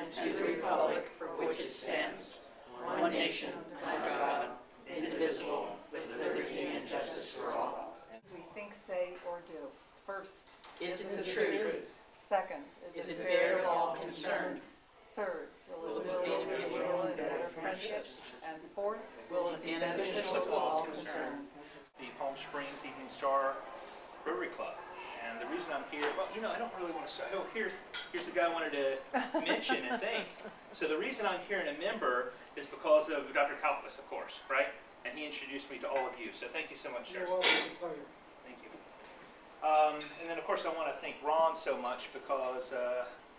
and to the republic for which it stands, one nation, under God, indivisible, with liberty and justice for all. As we think, say, or do. First, Is it the truth? second, Is it fair to all concerned? Third, will it Will build it be mutual and better better friendships? And fourth, Will it be beneficial to all concerned? The Palm Springs Evening Star Rotary Club. And the reason I'm here, well, I don't really want to start. Oh, here's the guy I wanted to mention and thank. So the reason I'm here and a member is because of Dr. Kalfas, of course, right? And he introduced me to all of you. So thank you so much, sir. You're welcome. Thank you. And then, of course, I want to thank Ron so much because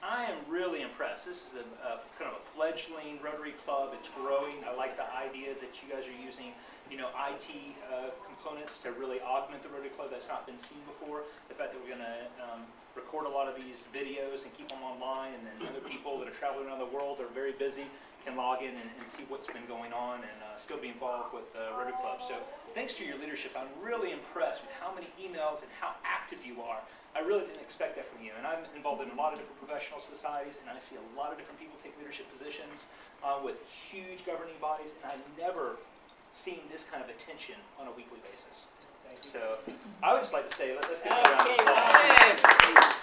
I am really impressed. This is a kind of a fledgling Rotary Club. It's growing. I like the idea that you guys are using, IT components to really augment the Rotary Club. That's not been seen before. The fact that we're going to record a lot of these videos and keep them online, and then other people that are traveling around the world are very busy can log in and see what's been going on and still be involved with Rotary Club. So thanks to your leadership, I'm really impressed with how many emails and how active you are. I really didn't expect that from you. And I'm involved in a lot of different professional societies, and I see a lot of different people take leadership positions with huge governing bodies, and I've never seen this kind of attention on a weekly basis. So I would just like to say, let's get a round of applause.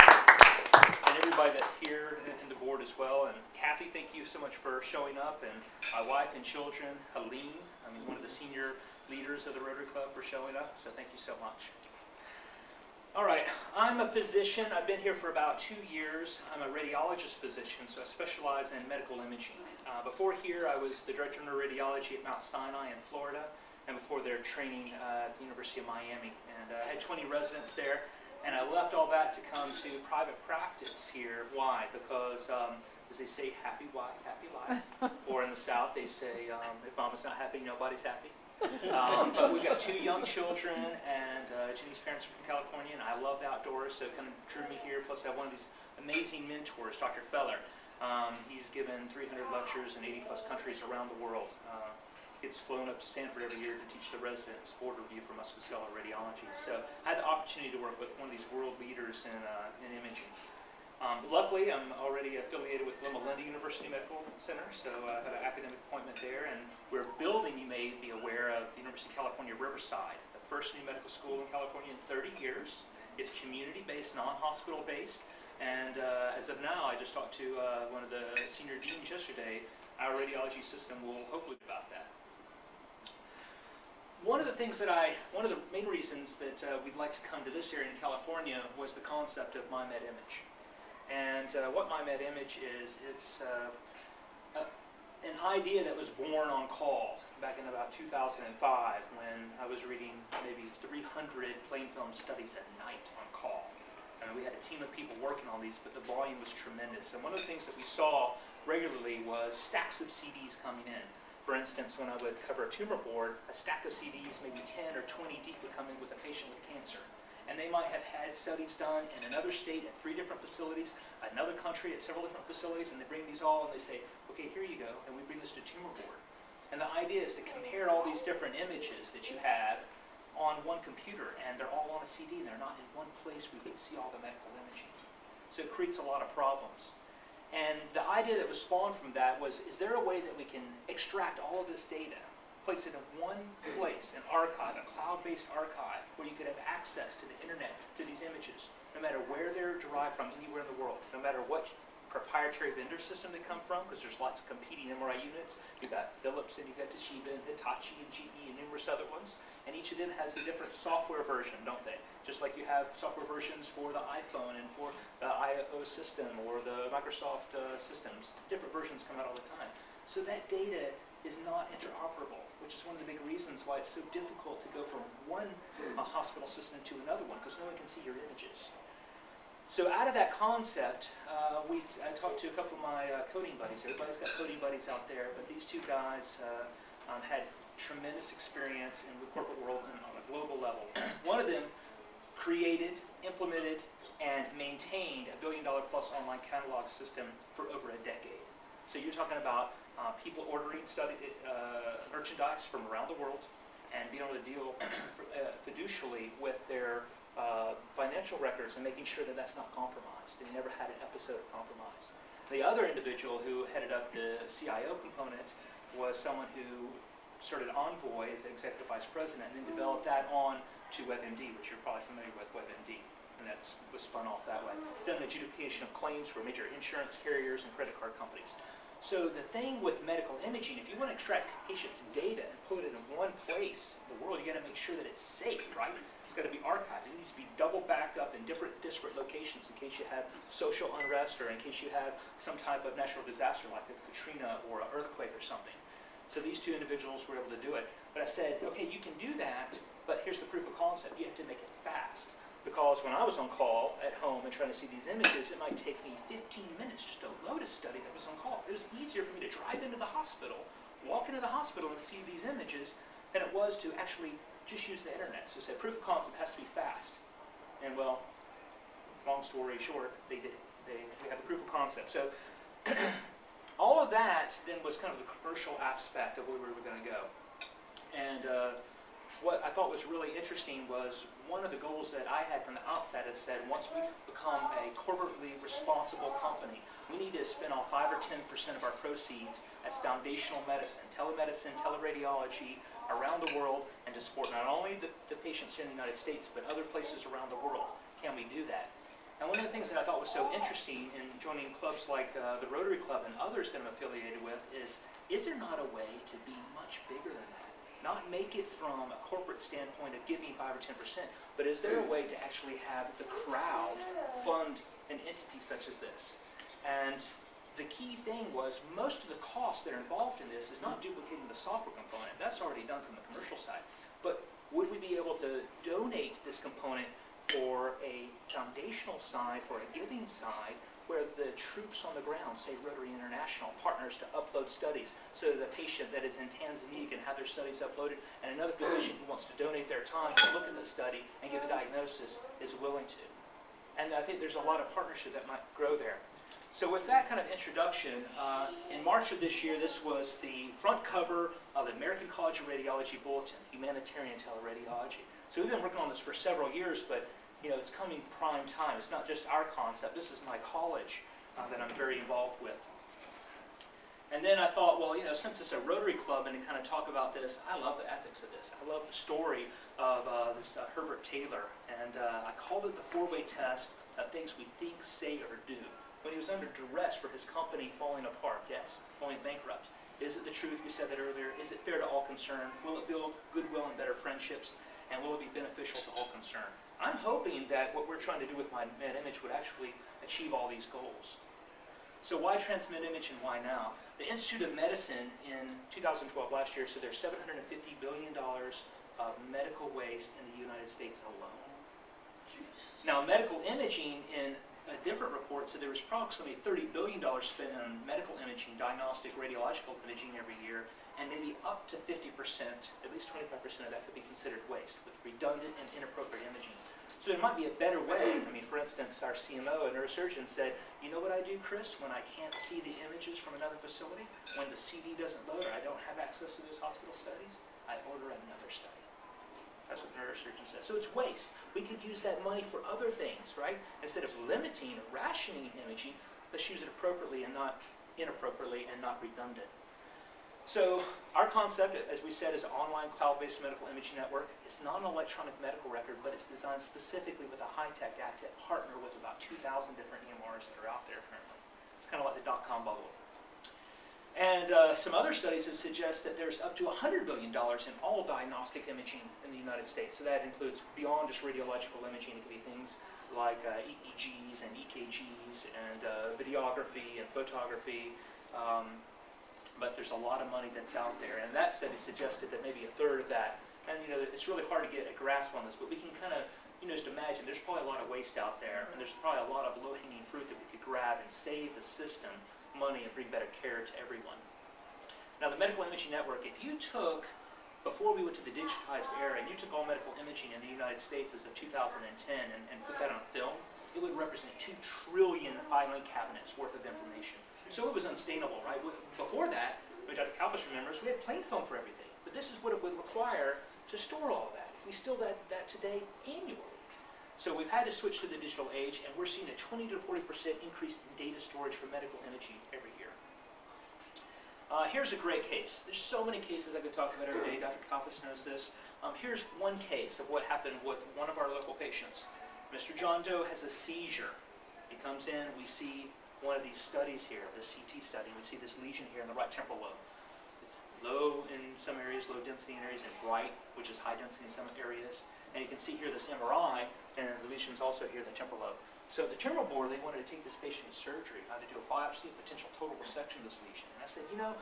And everybody that's here and the board as well. And Kathy, thank you so much for showing up. And my wife and children, Helene, one of the senior leaders of the Rotary Club, for showing up. So thank you so much. All right, I'm a physician. I've been here for about 2 years. I'm a radiologist physician, so I specialize in medical imaging. Before here, I was the director of radiology at Mount Sinai in Florida, and before there, training at the University of Miami. And I had 20 residents there, and I left all that to come to private practice here. Why? Because, as they say, happy wife, happy life. Or in the South, they say, if mama's not happy, nobody's happy. But we've got 2 young children, and Jenny's parents are from California, and I love the outdoors, so it kind of drew me here. Plus, I have one of these amazing mentors, Dr. Feller. He's given 300 lectures in 80-plus countries around the world. Gets flown up to Stanford every year to teach the residents board review for musculoskeletal radiology. So I had the opportunity to work with one of these world leaders in imaging. Luckily, I'm already affiliated with Loma Linda University Medical Center, so I had an academic appointment there, and we're building, you may be aware of, the University of California, Riverside, the first new medical school in California in 30 years. It's community-based, non-hospital-based, and as of now, I just talked to one of the senior deans yesterday. Our radiology system will hopefully be about that. One of the main reasons that we'd like to come to this area in California was the concept of MyMed Image. And what MyMed Image is, it's an idea that was born on call back in about 2005 when I was reading maybe 300 plain film studies at night on call. And we had a team of people working on these, but the volume was tremendous. And one of the things that we saw regularly was stacks of CDs coming in. For instance, when I would cover a tumor board, a stack of CDs, maybe 10 or 20 deep, would come in with a patient with cancer. And they might have had studies done in another state at 3 different facilities, another country at several different facilities, and they bring these all and they say, okay, here you go, and we bring this to tumor board. And the idea is to compare all these different images that you have on one computer, and they're all on a CD, and they're not in one place where you can see all the medical imaging. So it creates a lot of problems. And the idea that was spawned from that was, is there a way that we can extract all of this data, place it in one place, an archive, a cloud-based archive, where you could have access to the internet, to these images, no matter where they're derived from, anywhere in the world, no matter what proprietary vendor system they come from, because there's lots of competing MRI units. You've got Philips, and you've got Toshiba, and Hitachi, and GE, and numerous other ones. And each of them has a different software version, don't they? Just like you have software versions for the iPhone and for the iOS system or the Microsoft systems. Different versions come out all the time. So that data is not interoperable, which is one of the big reasons why it's so difficult to go from one hospital system to another one, because no one can see your images. So out of that concept, I talked to a couple of my coding buddies. Everybody's got coding buddies out there, but these 2 guys had tremendous experience in the corporate world and on a global level. One of them created, implemented, and maintained a $1 billion-plus online catalog system for over a decade. So you're talking about people ordering merchandise from around the world and being able to deal fiducially with their financial records and making sure that that's not compromised. They never had an episode of compromise. The other individual who headed up the CIO component was someone who started Envoy as executive vice president and then developed that on to WebMD, which you're probably familiar with WebMD, and that was spun off that way. It's done adjudication of claims for major insurance carriers and credit card companies. So the thing with medical imaging, if you want to extract patients' data and put it in one place in the world, you got to make sure that it's safe, right? It's got to be archived. It needs to be double backed up in different disparate locations in case you have social unrest or in case you have some type of natural disaster like a Katrina or an earthquake or something. So these two individuals were able to do it. But I said, okay, you can do that, but here's the proof of concept. You have to make it fast. Because when I was on call at home and trying to see these images, it might take me 15 minutes just to load a study that was on call. It was easier for me to drive into the hospital, walk into the hospital and see these images than it was to actually just use the internet. So I said, proof of concept has to be fast. And well, long story short, they did. We had the proof of concept. So all of that then was kind of the commercial aspect of where we were going to go. And what I thought was really interesting was one of the goals that I had from the outset is said once we become a corporately responsible company, we need to spend all 5 or 10% of our proceeds as foundational medicine, telemedicine, teleradiology around the world, and to support not only the patients here in the United States, but other places around the world. Can we do that? And one of the things that I thought was so interesting in joining clubs like the Rotary Club and others that I'm affiliated with is there not a way to be much bigger than that? Not make it from a corporate standpoint of giving 5 or 10%, but is there a way to actually have the crowd fund an entity such as this? And the key thing was most of the costs that are involved in this is not duplicating the software component. That's already done from the commercial side. But would we be able to donate this component for a foundational side, for a giving side, where the troops on the ground, say Rotary International, partners to upload studies so that a patient that is in Tanzania can have their studies uploaded, and another physician who wants to donate their time to look at the study and give a diagnosis is willing to. And I think there's a lot of partnership that might grow there. So with that kind of introduction, in March of this year, this was the front cover of the American College of Radiology Bulletin, Humanitarian Teleradiology. So we've been working on this for several years, but you know, it's coming prime time. It's not just our concept. This is my college that I'm very involved with. And then I thought, well, you know, since it's a Rotary Club and to kind of talk about this, I love the ethics of this. I love the story of this Herbert Taylor. And I called it the four-way test of things we think, say, or do. When he was under duress for his company falling apart, yes, going bankrupt. Is it the truth? We said that earlier. Is it fair to all concerned? Will it build goodwill and better friendships? And will it be beneficial to all concerned? I'm hoping that what we're trying to do with my MedImage would actually achieve all these goals. So why Transmit Image and why now? The Institute of Medicine in 2012, last year, said there's $750 billion of medical waste in the United States alone. Jeez. Now, medical imaging in a different report said there was approximately $30 billion spent on medical imaging, diagnostic radiological imaging every year, and maybe up to 50%, at least 25% of that could be considered waste with redundant and inappropriate imaging. So there might be a better way. I mean, for instance, our CMO, a neurosurgeon, said, you know what I do, Chris, when I can't see the images from another facility, when the CD doesn't load or I don't have access to those hospital studies, I order another study. That's what the neurosurgeon says. So it's waste. We could use that money for other things, right? Instead of limiting or rationing imaging, let's use it appropriately and not inappropriately and not redundant. So our concept, as we said, is an online cloud-based medical imaging network. It's not an electronic medical record, but it's designed specifically with a high-tech act to partner with about 2,000 different EMRs that are out there currently. It's kind of like the dot-com bubble. And some other studies have suggested that there's up to $100 billion in all diagnostic imaging in the United States. So that includes beyond just radiological imaging. It could be things like EEGs and EKGs and videography and photography. But there's a lot of money that's out there. And that study suggested that maybe a third of that, and you know, it's really hard to get a grasp on this, but we can kind of, you know, just imagine there's probably a lot of waste out there, and there's probably a lot of low-hanging fruit that we could grab and save the system money and bring better care to everyone. Now the Medical Imaging Network, if you took, before we went to the digitized era, and you took all medical imaging in the United States as of 2010 and put that on film, it would represent 2 trillion filing cabinets worth of information. So it was unsustainable, right? Before that, Dr. Kalfish remembers, we had plain film for everything. But this is what it would require to store all of that. If we store that today annually. So we've had to switch to the digital age, and we're seeing a 20 to 40% increase in data storage for medical imaging every year. Here's a great case. There's so many cases I could talk about every day. Dr. Kaufis knows this. Here's one case of what happened with one of our local patients. Mr. John Doe has a seizure. He comes in, we see one of these studies here, the CT study. We see this lesion here in the right temporal lobe. It's low in some areas, low density in areas, and bright, which is high density in some areas. And you can see here this MRI, and the lesion's also here in the temporal lobe. So the temporal board, they wanted to take this patient to surgery, either do a biopsy, potential total resection of this lesion. And I said, you know,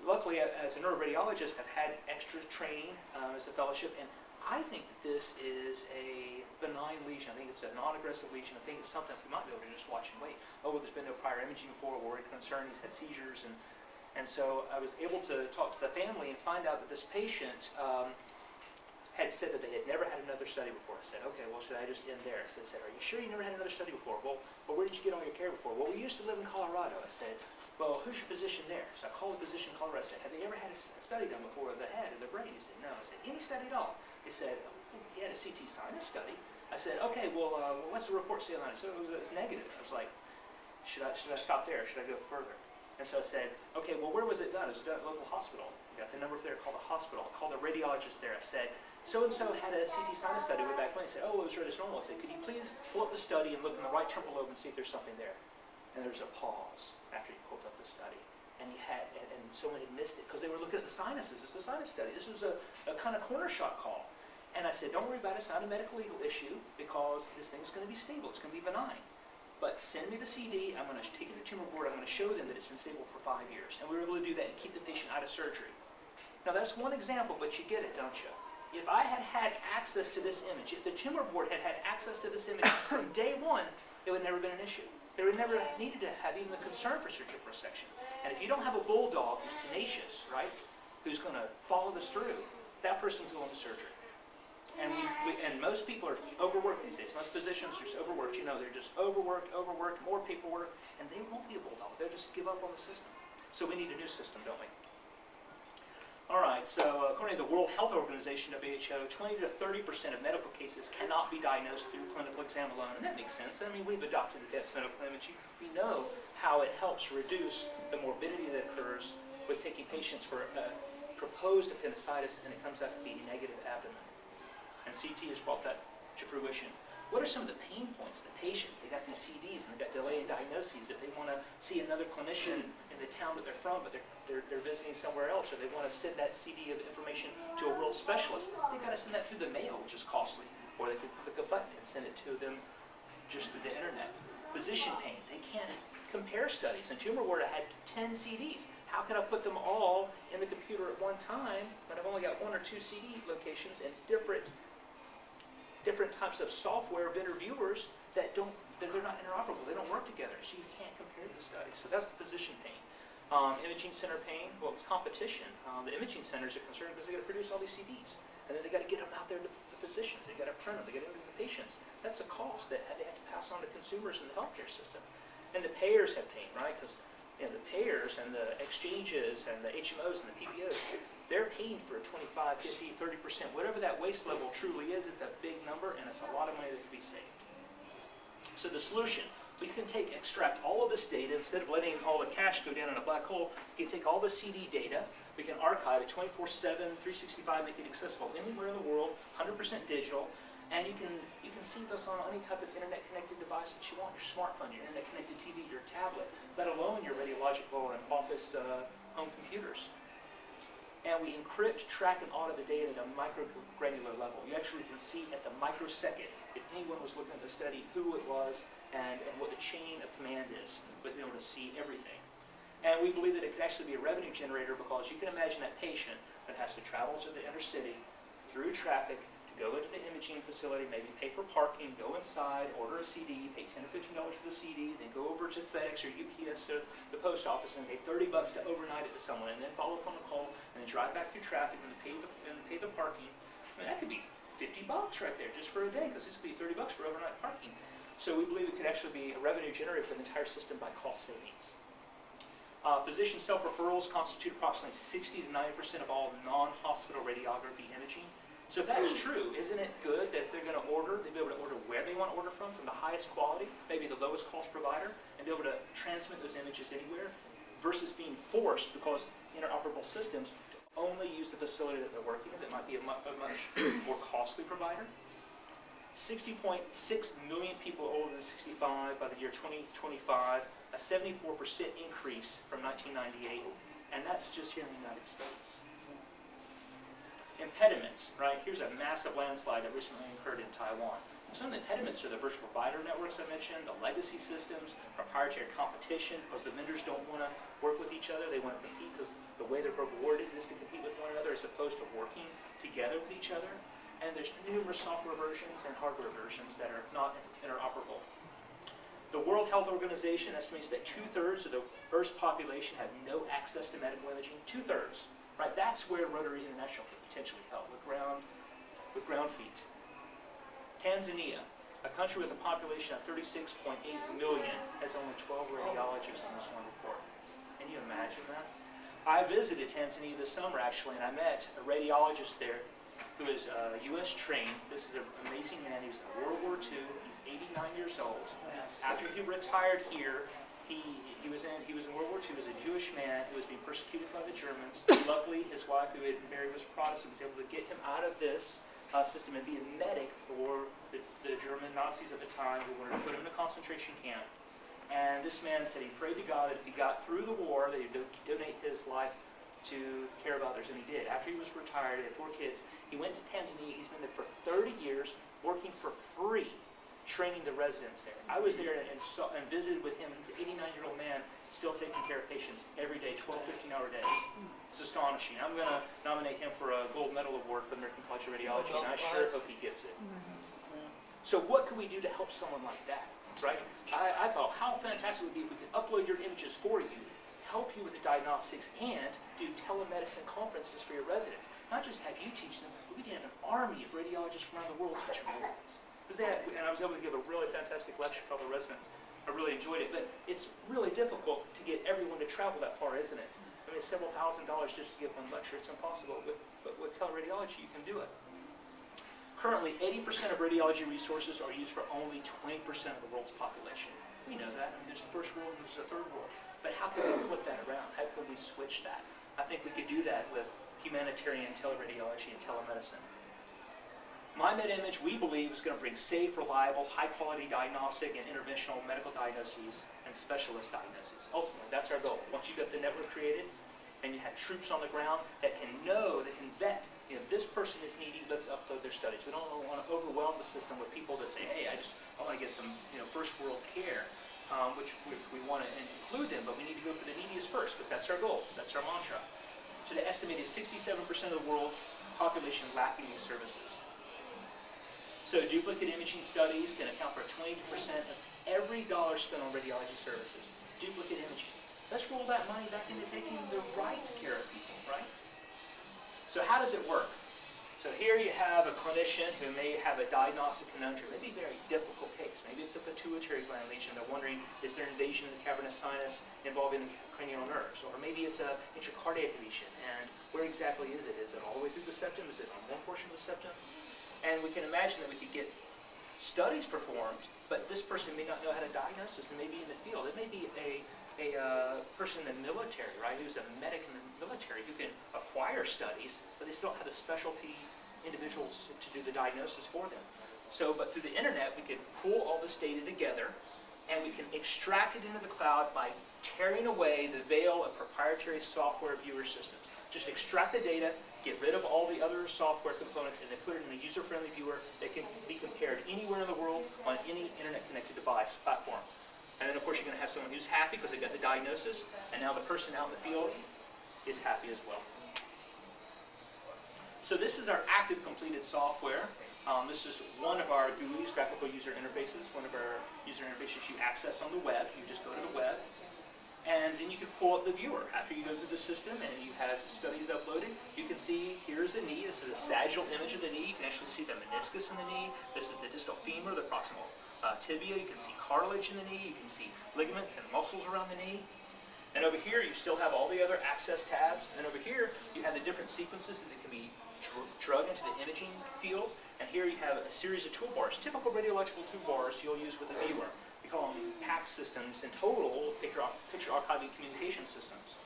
luckily as a neuroradiologist, I've had extra training as a fellowship, and I think that this is a benign lesion. I think it's a non-aggressive lesion. I think it's something we might be able to just watch and wait. Oh, well, there's been no prior imaging before, worried, concerned, he's had seizures, and so I was able to talk to the family and find out that this patient had said that they had never had another study before. I said, okay, well, should I just end there? So they said, are you sure you never had another study before? Well, where did you get all your care before? Well, we used to live in Colorado. I said, well, who's your physician there? So I called the physician in Colorado. I said, have they ever had a study done before of the head or the brain? He said, no. I said, any study at all? He said, he had a CT sinus study. I said, okay, well, what's the report say on it? So it's negative. I was like, should I stop there? Should I go further? And so I said, okay, well, where was it done? It was done at a local hospital. We got the number there, called the hospital. I called the radiologist there. I said, so-and-so had a CT sinus study way back when. He said, oh, it was right as normal. I said, could you please pull up the study and look in the right temporal lobe and see if there's something there? And there was a pause after he pulled up the study. And he had, and someone had missed it because they were looking at the sinuses. It's a sinus study. This was a kind of corner shot call. And I said, don't worry about it. It's not a medical legal issue because this thing's going to be stable. It's going to be benign. But send me the CD. I'm going to take it to the tumor board. I'm going to show them that it's been stable for 5 years. And we were able to do that and keep the patient out of surgery. Now, that's one example, but you get it, don't you? If I had had access to this image, if the tumor board had had access to this image from day one, it would never have been an issue. They would never needed to have even a concern for surgical resection. And if you don't have a bulldog who's tenacious, right, who's going to follow this through, that person's going to surgery. And and most people are overworked these days. Most physicians are just overworked. You know, they're just overworked, more paperwork, and they won't be a bulldog. They'll just give up on the system. So we need a new system, don't we? All right, so according to the World Health Organization, WHO, 20 to 30% of medical cases cannot be diagnosed through clinical exam alone, and that makes sense. I mean, we've adopted advanced medical imaging. We know how it helps reduce the morbidity that occurs with taking patients for proposed appendicitis, and it comes out to be negative abdomen. And CT has brought that to fruition. What are some of the pain points? The patients, they got these CDs and they got delay in diagnoses. If they want to see another clinician in the town that they're from, but they're visiting somewhere else, or they want to send that CD of information to a world specialist, they got to send that through the mail, which is costly. Or they could click a button and send it to them just through the internet. Physician pain, they can't compare studies. And Tumor Board had 10 CDs. How can I put them all in the computer at one time when I've only got 1 or 2 CD locations and different types of software vendor viewers that they're not interoperable. They don't work together, so you can't compare the studies. So that's the physician pain. Imaging center pain, well, it's competition. The imaging centers are concerned because they got to produce all these CDs, and then they got to get them out there to the physicians. They got to print them. They got to give them to the patients. That's a cost that they have to pass on to consumers in the healthcare system. And the payers have pain, right? Because the payers and the exchanges and the HMOs and the PPOs, they're paying for 25, 50, 30%, whatever that waste level truly is. It's a big number, and it's a lot of money that can be saved. So the solution, we can extract all of this data. Instead of letting all the cash go down in a black hole, we can take all the CD data, we can archive it 24/7, 365, make it accessible anywhere in the world, 100% digital, and you can see this on any type of internet-connected device that you want, your smartphone, your internet-connected TV, your tablet, let alone your radiological and office home computers. And we encrypt, track, and audit the data at a microgranular level. You actually can see at the microsecond, if anyone was looking at the study, who it was and what the chain of command is, with being able to see everything. And we believe that it could actually be a revenue generator because you can imagine that patient that has to travel to the inner city through traffic to go into the imaging facility, maybe pay for parking, go inside, order a CD, pay $10 or $15 for the CD, then go over to FedEx or UPS to the post office and pay $30 to overnight it to someone, and then follow up on the call, and then drive back through traffic and pay the parking. I mean, that could be $50 right there just for a day, because this could be $30 for overnight parking. So we believe it could actually be a revenue generator for the entire system by cost savings. Physician self-referrals constitute approximately 60 to 90% of all non-hospital radiography imaging. So if that's true, isn't it good that if they're going to order, they'll be able to order where they want to order from the highest quality, maybe the lowest cost provider, and be able to transmit those images anywhere, versus being forced, because interoperable systems, to only use the facility that they're working in that might be a much more costly provider. 60.6 million people older than 65 by the year 2025, a 74% increase from 1998, and that's just here in the United States. Impediments, right? Here's a massive landslide that recently occurred in Taiwan. Some of the impediments are the virtual provider networks I mentioned, the legacy systems, proprietary competition, because the vendors don't want to work with each other. They want to compete because the way they're rewarded is to compete with one another as opposed to working together with each other. And there's numerous software versions and hardware versions that are not interoperable. The World Health Organization estimates that 2/3 of the Earth's population have no access to medical imaging. 2/3, right? That's where Rotary International could potentially help with ground feet. Tanzania, a country with a population of 36.8 million, has only 12 radiologists in this one report. Can you imagine that? I visited Tanzania this summer, actually, and I met a radiologist there who is U.S. trained. This is an amazing man. He was in World War II. He's 89 years old. After he retired here, he was in World War II. He was a Jewish man who was being persecuted by the Germans. Luckily, his wife, who had married, was Protestant, was able to get him out of this system and be a medic for the German Nazis at the time who wanted to put him in a concentration camp. And this man said he prayed to God that if he got through the war, that he'd donate his life to care of others, and he did. After he was retired, he had 4 kids. He went to Tanzania. He's been there for 30 years, working for free, training the residents there. I was there and visited with him. He's an 89-year-old man, still taking care of patients every day, 12, 15-hour days. It's astonishing. I'm going to nominate him for a gold medal award for the American College of Radiology, and I sure hope he gets it. So what could we do to help someone like that, right? I thought, how fantastic it would be if we could upload your images for you, help you with the diagnostics, and do telemedicine conferences for your residents. Not just have you teach them, but we can have an army of radiologists from around the world teaching residents. And I was able to give a really fantastic lecture to all the residents. I really enjoyed it, but it's really difficult to get everyone to travel that far, isn't it? I mean, it's several $1,000s just to give one lecture. It's impossible, but with teleradiology, you can do it. Currently, 80% of radiology resources are used for only 20% of the world's population. We know that. I mean, there's the first world and there's the third world. But how can we flip that around? How can we switch that? I think we could do that with humanitarian teleradiology and telemedicine. MyMedImage, we believe, is going to bring safe, reliable, high-quality diagnostic and interventional medical diagnoses and specialist diagnoses. Ultimately, that's our goal. Once you get the network created and you have troops on the ground that can vet, this person is needy, let's upload their studies. We don't want to overwhelm the system with people that say, hey, I want to get some first world care, which we want to include them, but we need to go for the neediest first, because that's our goal. That's our mantra. So the estimated 67% of the world population lacking these services. So duplicate imaging studies can account for 20% of every dollar spent on radiology services. Duplicate imaging. Let's roll that money back into taking the right care of people, right? So how does it work? So here you have a clinician who may have a diagnostic conundrum, maybe a very difficult case. Maybe it's a pituitary gland lesion. They're wondering, is there an invasion of the cavernous sinus involving the cranial nerves? Or maybe it's an intracardiac lesion, and where exactly is it? Is it all the way through the septum? Is it on one portion of the septum? And we can imagine that we could get studies performed, but this person may not know how to diagnose this, and may be in the field. It may be a person in the military, right, who's a medic in the military who can acquire studies, but they still don't have the specialty individuals to do the diagnosis for them. So, but through the internet, we can pull all this data together, and we can extract it into the cloud by tearing away the veil of proprietary software viewer systems. Just extract the data, get rid of all the other software components, and then put it in a user-friendly viewer that can be compared anywhere in the world on any internet-connected device platform. And then, of course, you're going to have someone who's happy because they got the diagnosis, and now the person out in the field is happy as well. So this is our active completed software. This is one of our GUIs, graphical user interfaces, one of our user interfaces you access on the web. You just go to the web, and then you can pull up the viewer. After you go through the system and you have studies uploaded, you can see here's a knee. This is a sagittal image of the knee. You can actually see the meniscus in the knee. This is the distal femur, the proximal tibia. You can see cartilage in the knee. You can see ligaments and muscles around the knee. And over here, you still have all the other access tabs. And over here, you have the different sequences that can be drug into the imaging field. And here you have a series of toolbars, typical radiological toolbars you'll use with a viewer. We call them PACS systems, in total, picture archiving communication systems.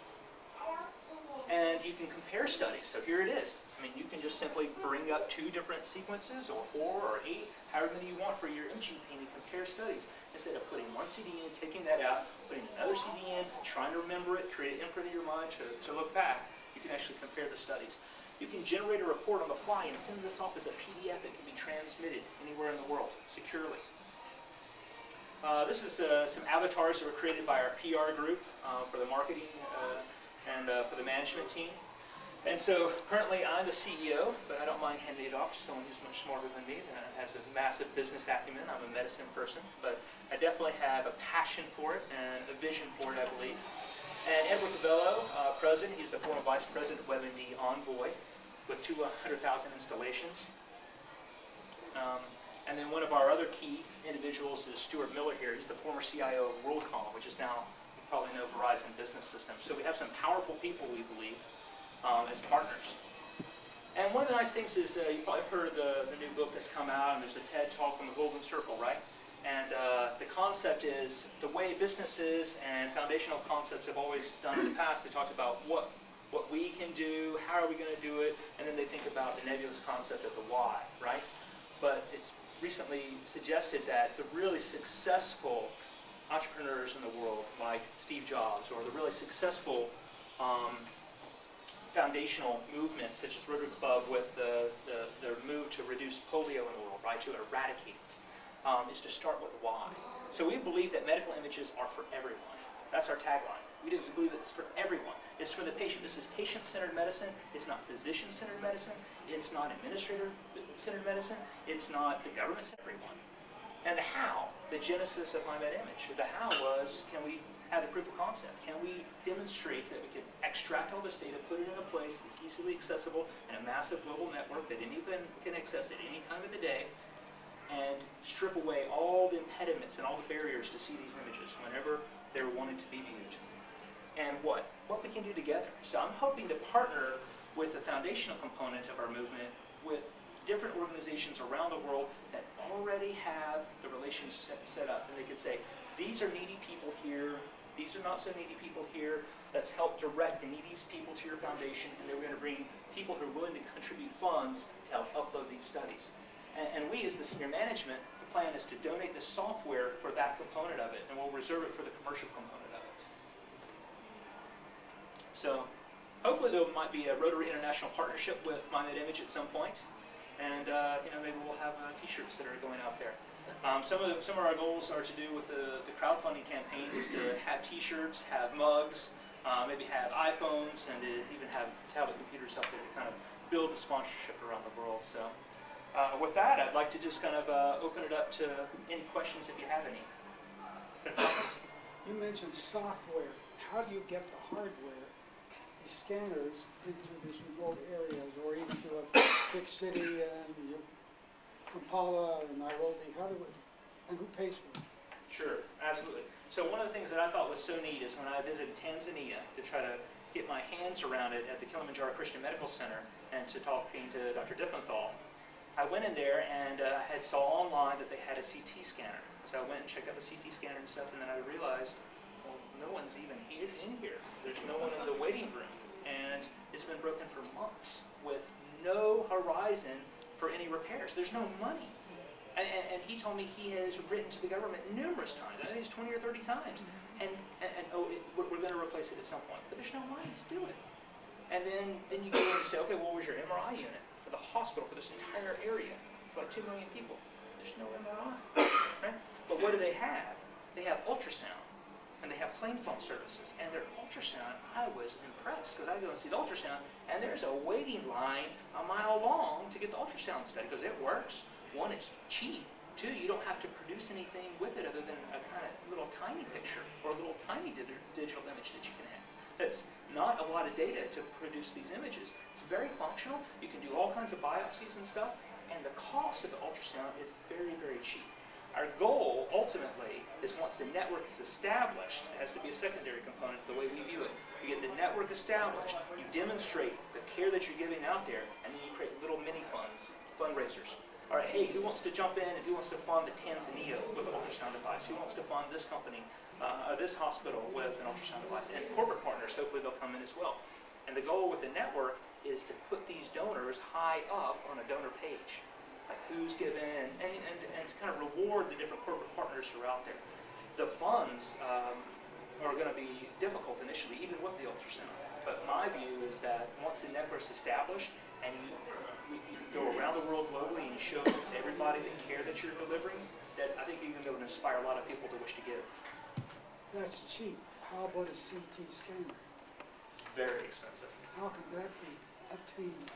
And you can compare studies. So here it is. I mean, you can just simply bring up 2 different sequences, or 4 or 8, however many you want for your imaging pane, and compare studies. Instead of putting one CD in, taking that out, putting another CD in, trying to remember it, create an imprint in your mind to look back, you can actually compare the studies. You can generate a report on the fly and send this off as a PDF that can be transmitted anywhere in the world securely. This is some avatars that were created by our PR group for the marketing and for the management team. And so currently I'm the CEO, but I don't mind handing it off to someone who's much smarter than me, that has a massive business acumen. I'm a medicine person, but I definitely have a passion for it and a vision for it, I believe. And Edward Cavello, president, he's the former vice president of WebMD Envoy with 200,000 installations. And then one of our other key individuals is Stuart Miller here. He's the former CIO of WorldCom, which is now, you probably know, Verizon Business Systems. So we have some powerful people, we believe, as partners. And one of the nice things is, you probably heard the new book that's come out, and there's a TED Talk on the Golden Circle, right? And the concept is the way businesses and foundational concepts have always done in the past. They talked about what we can do, how are we going to do it, and then they think about the nebulous concept of the why, right? But it's recently suggested that the really successful entrepreneurs in the world, like Steve Jobs, or the really successful foundational movements, such as Rotary Club with their move to reduce polio in the world, right, to eradicate it, is to start with why. So we believe that medical images are for everyone. That's our tagline. We believe it's for everyone. It's for the patient. This is patient-centered medicine. It's not physician-centered medicine. It's not administrator-centered medicine. It's not the government-centered, everyone. And the how, the genesis of MyMedImage. The how was, can we have the proof of concept? Can we demonstrate that we can extract all this data, put it in a place that's easily accessible in a massive global network that anyone can access at any time of the day, and strip away all the impediments and all the barriers to see these images whenever they're wanting to be viewed. And what we can do together. So I'm hoping to partner with the foundational component of our movement with different organizations around the world that already have the relations set up. And they could say, these are needy people here, these are not so needy people here, let's help direct the neediest people to your foundation, and then we're going to bring people who are willing to contribute funds to help upload these studies. And we, as the senior management, the plan is to donate the software for that component of it, and we'll reserve it for the commercial component of it. So hopefully there might be a Rotary International partnership with MyMedImage at some point, and maybe we'll have T-shirts that are going out there. Some of our goals are to do with the crowdfunding campaign is to have T-shirts, have mugs, maybe have iPhones, and to even have tablet computers out there to kind of build the sponsorship around the world. So with that, I'd like to just kind of open it up to any questions if you have any. You mentioned software. How do you get the hardware, the scanners, into these remote areas, or even to a big city and Kampala and Nairobi? And who pays for it? Sure, absolutely. So one of the things that I thought was so neat is when I visited Tanzania to try to get my hands around it at the Kilimanjaro Christian Medical Center and to talking to Dr. Diffenthal, I went in there and I had saw online that they had a CT scanner. So I went and checked out the CT scanner and stuff, and then I realized, well, no one's even in here. There's no one in the waiting room. And it's been broken for months with no horizon for any repairs. There's no money. And he told me he has written to the government numerous times. I think it's 20 or 30 times. We're going to replace it at some point. But there's no money to do it. And then you go in and say, okay, well, where's your MRI unit for the hospital for this entire area for like 2 million people? There's no MRI. Right? But what do they have? They have ultrasound. And they have plain phone services. And their ultrasound, I was impressed because I go and see the ultrasound, and there's a waiting line a mile long to get the ultrasound study because it works. One, it's cheap. Two, you don't have to produce anything with it other than a kind of little tiny picture or a little tiny digital image that you can have. That's not a lot of data to produce these images. It's very functional. You can do all kinds of biopsies and stuff, and the cost of the ultrasound is very, very cheap. Our goal, ultimately, is once the network is established, it has to be a secondary component the way we view it. You get the network established, you demonstrate the care that you're giving out there, and then you create little mini fundraisers. All right, hey, who wants to jump in and who wants to fund the Tanzania with an ultrasound device? Who wants to fund this company, this hospital with an ultrasound device? And corporate partners, hopefully they'll come in as well. And the goal with the network is to put these donors high up on a donor page, like who's given, and to kind of reward the different corporate partners who are out there. The funds are going to be difficult initially, even with the ultrasound. But my view is that once the network's established and you go around the world globally and you show to everybody the care that you're delivering, that I think even though it inspire a lot of people to wish to give. That's cheap. How about a CT scanner? Very expensive. How can that be obtained?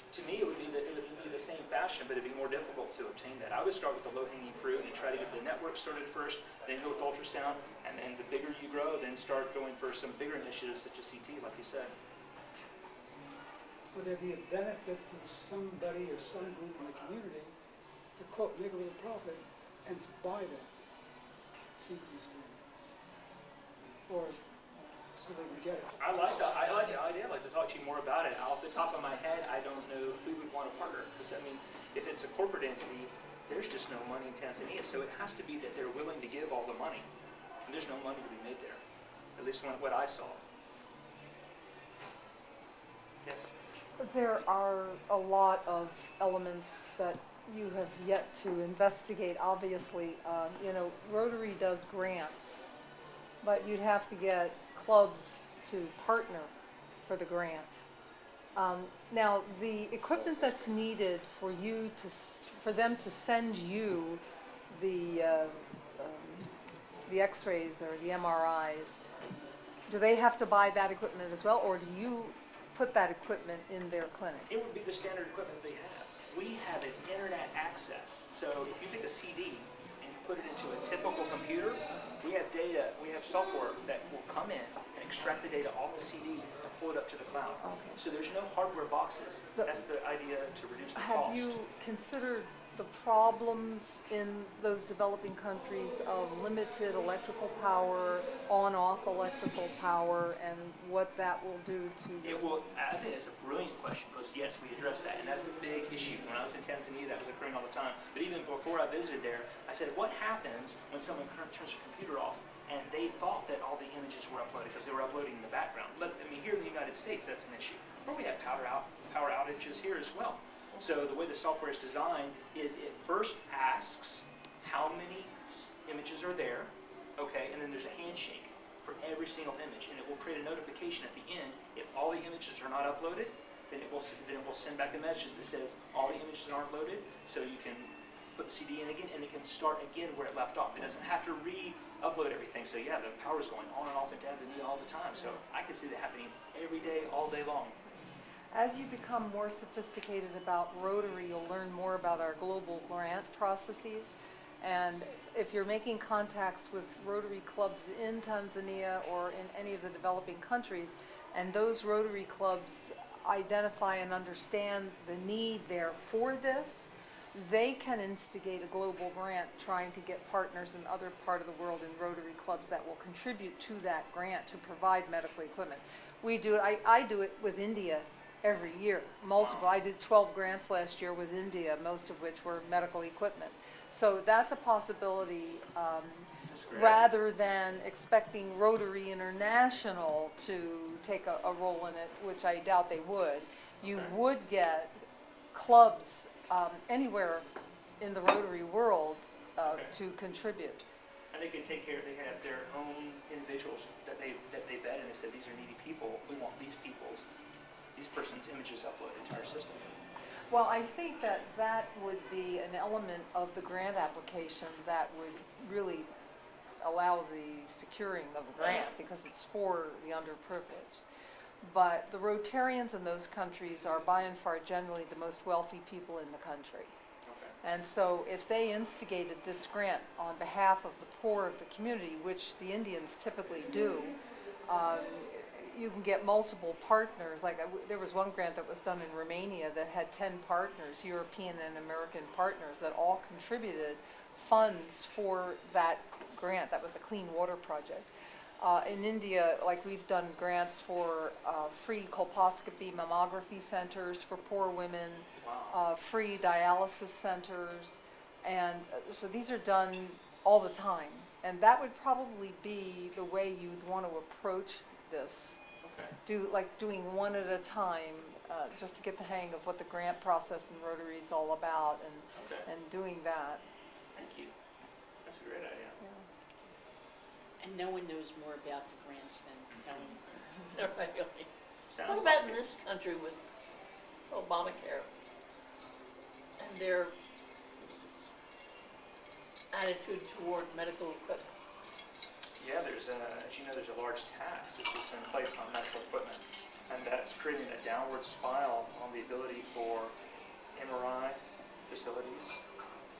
To me, it would be the same fashion, but it'd be more difficult to obtain that. I would start with the low-hanging fruit and try to get the network started first, then go with ultrasound, and then the bigger you grow, then start going for some bigger initiatives such as CT, like you said. Would there be a benefit to somebody or some group in the community to quote, make a little profit and to buy that CT scanner? Or so they would get it? I like the idea. I'd like to talk to you more about it. Off the top of my head, I don't know who would want to partner. Because, I mean, if it's a corporate entity, there's just no money in Tanzania. So it has to be that they're willing to give all the money. And there's no money to be made there. At least what I saw. Yes? There are a lot of elements that you have yet to investigate, obviously. Rotary does grants, but you'd have to get clubs to partner for the grant. Now, the equipment that's needed for them to send you the X-rays or the MRIs, do they have to buy that equipment as well, or do you put that equipment in their clinic? It would be the standard equipment they have. We have an internet access. So if you take a CD and you put it into a typical computer, we have data, we have software that will come in and extract the data off the CD and pull it up to the cloud. Okay. So there's no hardware boxes. That's the idea to reduce the Have cost. you considered the problems in those developing countries of limited electrical power, on-off electrical power, and what that will do to It will. I think it's a brilliant question because yes, we addressed that, and that's a big issue. When I was in Tanzania, that was occurring all the time. But even before I visited there, I said, what happens when someone turns their computer off and they thought that all the images were uploaded because they were uploading in the background? But I mean, here in the United States, that's an issue. Or we have power outages here as well. So the way the software is designed is it first asks how many images are there, okay, and then there's a handshake for every single image, and it will create a notification at the end. If all the images are not uploaded, then it will send back a message that says all the images aren't loaded, so you can put the CD in again, and it can start again where it left off. It doesn't have to re-upload everything. So yeah, the power is going on and off in Tanzania all the time. So I can see that happening every day, all day long. As you become more sophisticated about Rotary, you'll learn more about our global grant processes. And if you're making contacts with Rotary clubs in Tanzania or in any of the developing countries, and those Rotary clubs identify and understand the need there for this, they can instigate a global grant trying to get partners in other part of the world in Rotary clubs that will contribute to that grant to provide medical equipment. We do it, I do it with India every year, multiple. I did 12 grants last year with India, most of which were medical equipment. So that's a possibility, rather than expecting Rotary International to take a role in it, which I doubt they would. You would get clubs anywhere in the Rotary world to contribute. And they can take care. They have their own individuals that they vet, and they said these are needy people. We want these person's images uploaded to our system. Well, I think that would be an element of the grant application that would really allow the securing of a grant because it's for the underprivileged. But the Rotarians in those countries are by and far generally the most wealthy people in the country. Okay. And so if they instigated this grant on behalf of the poor of the community, which the Indians typically do, you can get multiple partners. Like there was one grant that was done in Romania that had 10 partners, European and American partners, that all contributed funds for that grant. That was a clean water project. In India, like we've done grants for free colposcopy mammography centers for poor women, Wow. free dialysis centers, and so these are done all the time. And that would probably be the way you'd want to approach this. Okay. Doing one at a time, just to get the hang of what the grant process in Rotary is all about, Okay. and doing that. Thank you. That's a great idea. Yeah. And no one knows more about the grants than Helen. Really. Sounds What about like in it. this country with Obamacare and their attitude toward medical equipment? Yeah, as you know, there's a large tax that's just in place on medical equipment, and that's creating a downward spiral on the ability for MRI facilities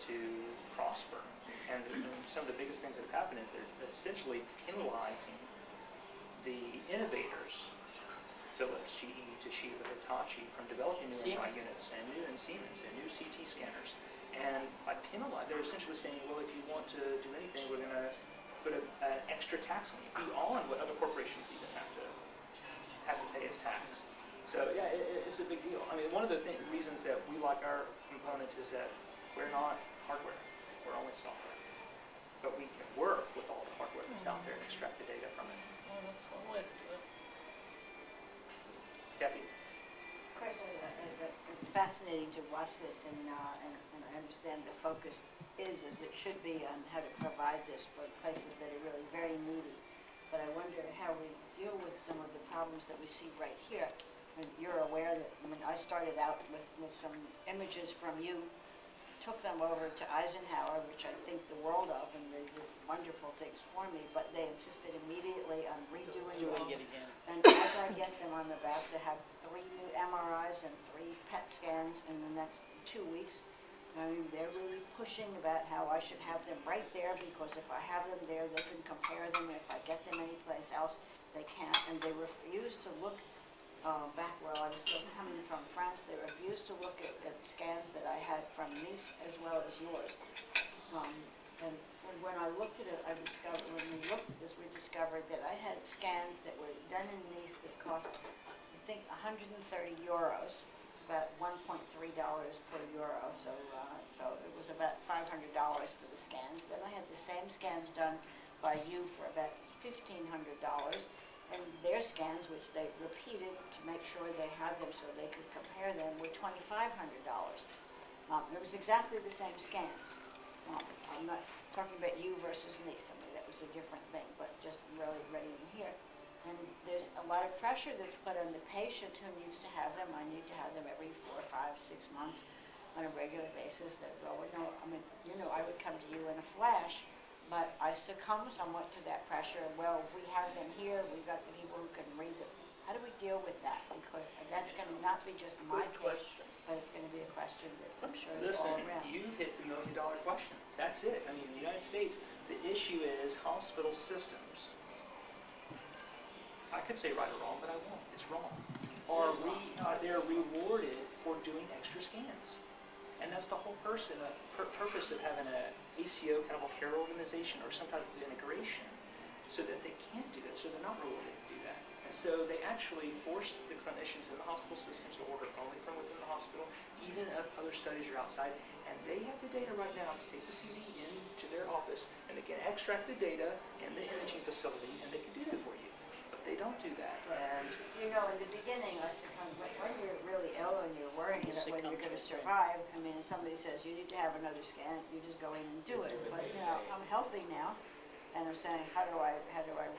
to prosper. And some of the biggest things that have happened is they're essentially penalizing the innovators, Philips, GE, Toshiba, Hitachi, from developing new MRI units and Siemens and new CT scanners. And by penalizing, they're essentially saying, well, if you want to do anything, we're going to put an extra tax on you, beyond what other corporations even have to pay as tax. So yeah, it's a big deal. I mean, one of the reasons that we like our component is that we're not hardware, we're only software. But we can work with all the hardware that's out there and extract the data from it. Well, that's one way to do it. Kathy? Of course, it's fascinating to watch this, and I understand the focus is, as it should be, on how to provide this for places that are really very needy. But I wonder how we deal with some of the problems that we see right here. And you're aware that, I mean, I started out with some images from you, took them over to Eisenhower, which I think the world of, and they did wonderful things for me, but they insisted immediately on redoing them. Doing it again. And as I get them, I'm about to have 3 new MRIs and 3 PET scans in the next 2 weeks. I mean, they're really pushing about how I should have them right there, because if I have them there, they can compare them. If I get them anyplace else, they can't. And they refuse to look, back where I was still coming from France, they refused to look at scans that I had from Nice as well as yours. And when I looked at it, when we looked at this, we discovered that I had scans that were done in Nice that cost, I think, 130 euros. It's about $1.3 per euro, so it was about $500 for the scans. Then I had the same scans done by you for about $1,500, and their scans, which they repeated to make sure they had them so they could compare them, were $2,500. It was exactly the same scans. I'm not talking about you versus Nice. I mean, that was a different thing, but just really right in here. And there's a lot of pressure that's put on the patient who needs to have them. I need to have them every 4, 5, 6 months on a regular basis. That, well, no, I mean, you know, I would come to you in a flash, but I succumb somewhat to that pressure. Well, if we have them here, we've got the people who can read them. How do we deal with that? Because that's going to not be just my case, but it's going to be a question that I'm sure is all Listen, around. you've hit the million-dollar question. That's it. I mean, in the United States, the issue is hospital systems. I could say right or wrong, but I won't. It's wrong. They're rewarded for doing extra scans. And that's the whole purpose of having an ACO, accountable care organization, or some type of integration, so that they can't do that, so they're not rewarded to do that. And so they actually force the clinicians in the hospital systems to order only from within the hospital, even if other studies are outside. And they have the data right now to take the CD into their office, and they can extract the data in the imaging facility, and they can do that for you. But they don't do that. And You know, in the beginning, I suppose, when you're really ill and you're worrying about whether you're going to survive, I mean, if somebody says you need to have another scan, you just go in and do it. But, you know, I'm healthy now, and I'm saying, how do I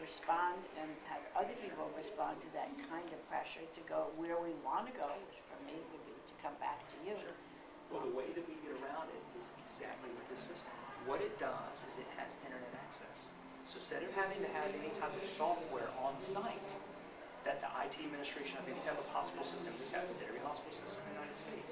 respond, and how do other people respond to that kind of pressure to go where we want to go, which for me would be to come back to you. well, the way that we get around it is exactly with this system. What it does is it has internet access. So instead of having to have any type of software on site, that the IT administration of any type of hospital system, this happens at every hospital system in the United States,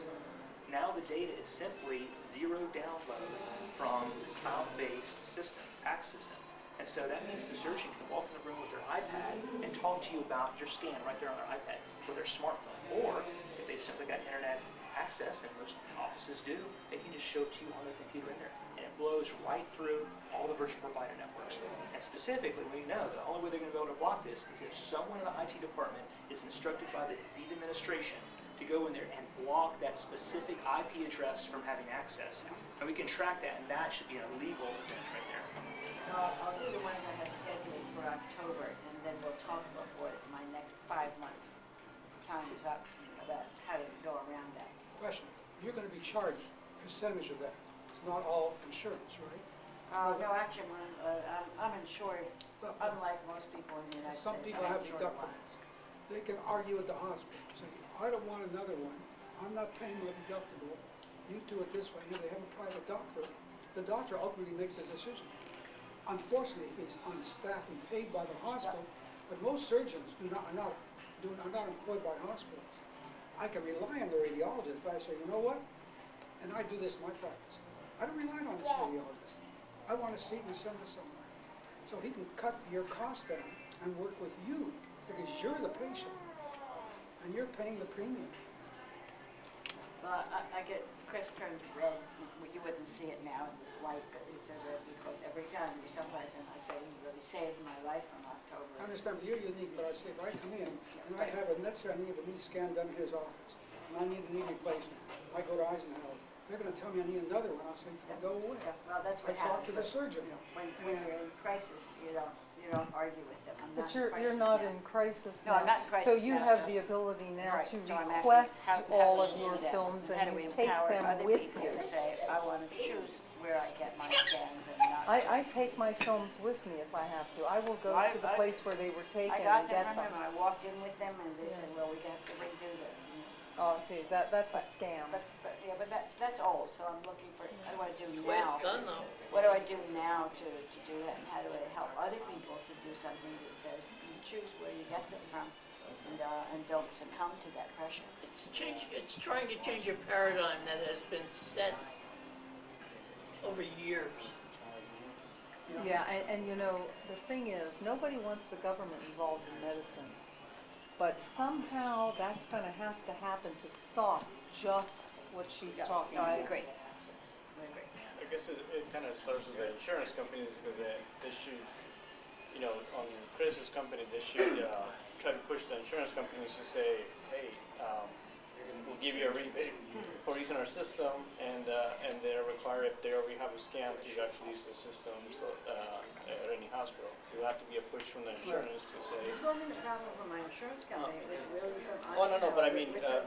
now the data is simply zero download from the cloud-based system, PACS system. And so that means the surgeon can walk in the room with their iPad and talk to you about your scan right there on their iPad with their smartphone. Or if they've simply got internet access, and most offices do, they can just show it to you on the computer in there. And it blows right through all the virtual provider networks. And specifically, we know the only way they're going to be able to block this is if someone in the IT department is instructed by the administration to go in there and block that specific IP address from having access. And we can track that, and that should be a legal offense right there. So I'll do the one I have scheduled for October, and then we'll talk before my next 5-month time is up about how to go around that. Question, you're gonna be charged percentage of that. It's not all insurance, right? No, actually, I'm insured, Well, unlike most people in the United States. Some people I'm have insured a lot. deductibles. They can argue with the hospital, say, I don't want another one. I'm not paying my deductible. You do it this way. Here they have a private doctor. The doctor ultimately makes the decision. Unfortunately, if he's on staff and paid by the hospital, but most surgeons are not employed by hospitals. I can rely on the radiologist, but I say, you know what? And I do this in my practice. I don't rely on this radiologist. I want a seat and send it somewhere. So he can cut your cost down and work with you because you're the patient and you're paying the premium. Well, I get, Chris turned red. You wouldn't see it now in this light, but it's red because every time you someplace and I say, you really saved my life in October. I understand, but you're unique, but I say, if I come in and I have let's say I need a knee scan done in his office, and I need a knee replacement, I go to Eisenhower, they're gonna tell me I need another one, I'll say, go away. Yeah, well, that's I what talk happens. to the surgeon. When you're in crisis, you don't argue with them. I'm But not in crisis you're not now. in crisis No, now. I'm not in crisis So you now, have so- the ability now Right, to so I'm asking, request how do all we of do your that? films How do and we you take empower them other with people you. to say, I want to choose where I get my scans and not I just- take my films with me if I have to. I will go Well, to the I- place where they were taken I got and them get from them. him, I walked in with them, and they Yeah. said, well, we have to redo them. Oh, see, that's a scam. But that's old, so I'm looking for, what do I do The way now? it's done though. What do I do now to do that, and how do I help other people to do something that says, you choose where you get them from, and don't succumb to that pressure? It's trying to change a paradigm that has been set over years. Yeah, and you know, the thing is, nobody wants the government involved in medicine. But somehow that's gonna have to happen to stop just what she's talking No, about. I agree. I agree. I guess it kind of starts with the insurance companies because they should, on Chris's company, they should try to push the insurance companies to say, hey, we'll give you a rebate for using our system, and they're required, if they already have a scam, to actually use the system at any hospital. There will have to be a push from the insurance to say, This wasn't a problem from my insurance company, it was really from us. Oh, no, but I mean, Richard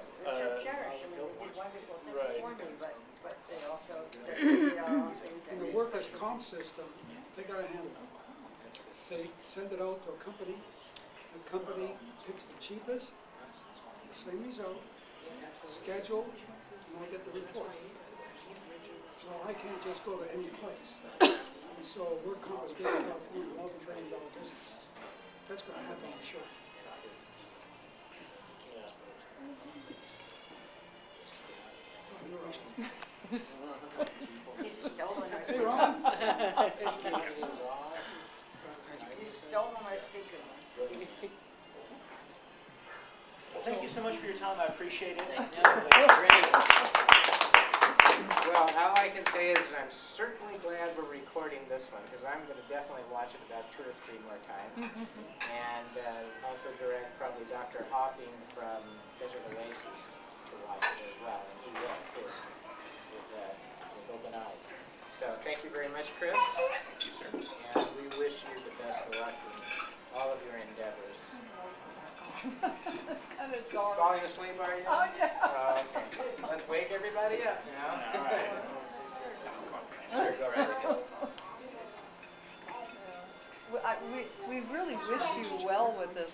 Cherish, I mean, they did wonderful things right. for me, but they also said, things In that. the workers' comp system, they gotta handle it. They send it out to a company, the company picks the cheapest, the same result, schedule, and I get the report. So I can't just go to any place. And so work comp is good in California, multi-trillion-dollar business. That's gonna happen, I'm sure. So He's stolen our Hey, speaker. Ron? He's stolen our speaker. Well, thank you so much for your time, I appreciate it. Well, all I can say is that I'm certainly glad we're recording this one, because I'm going to definitely watch it about 2 or 3 more times. And also direct probably Dr. Hopping from Desert Oasis to watch it as well, and he will too, with open eyes. So thank you very much, Chris. Thank you, sir. And we wish you the best of luck in all of your endeavors. It's kind of dark. Falling asleep, are you? Oh, yeah. Okay. Let's wake everybody up now. All right. Sure, go right ahead. We really wish you well with this.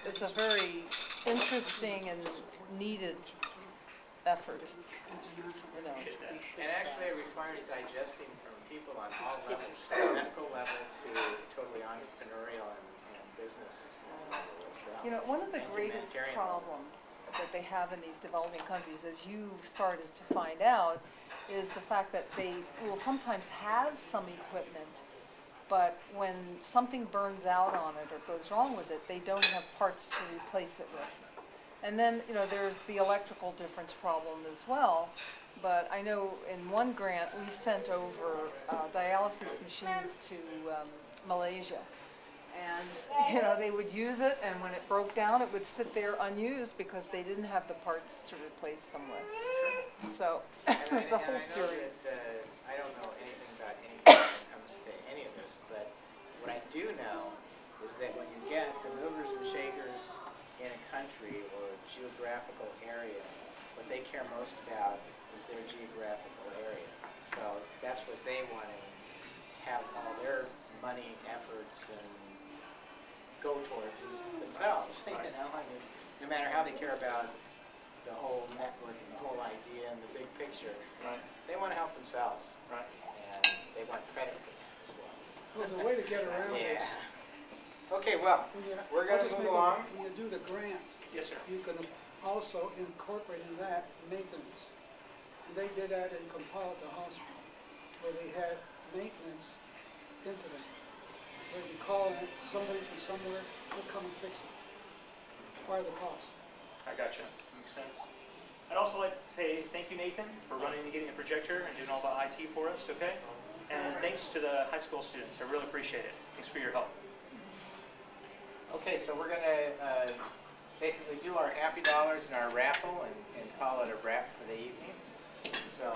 It's a very interesting and needed effort, you know. And actually it requires digesting from people on all levels, from medical level to totally entrepreneurial and business level as well. You know, one of the And greatest humanitarian level. problems that they have in these developing countries, as you started to find out, is the fact that they will sometimes have some equipment, but when something burns out on it or goes wrong with it, they don't have parts to replace it with. And then, you know, there's the electrical difference problem as well. But I know in one grant, we sent over dialysis machines to Malaysia. And, you know, they would use it, and when it broke down, it would sit there unused because they didn't have the parts to replace them with. So, it's a whole series. I don't know anything about anything when it comes to any of this, but what I do know is that when you get the movers and shakers in a country or a geographical area, what they care most about is their geographical area. So that's what they want to have all their money, efforts, and go towards is themselves. You know, I mean, no matter how they care about the whole network and the whole idea and the big picture, Right. they want to help themselves, Right. and they want credit for that as well. There's a way to get around this. Yeah. Okay, well, When you- we're going to I'll just move make along. When you do the grant, Yes, sir. you can also incorporate in that maintenance. And they did that in Kampala at the hospital, where they had maintenance into them. So you call in somebody from somewhere, they'll come and fix it. Part of the cost. I gotcha. Makes sense. I'd also like to say thank you, Nathan, for running and getting the projector and doing all the IT for us, okay? And thanks to the high school students. I really appreciate it. Thanks for your help. Okay, so we're going to basically do our happy dollars and our raffle and call it a wrap for the evening. So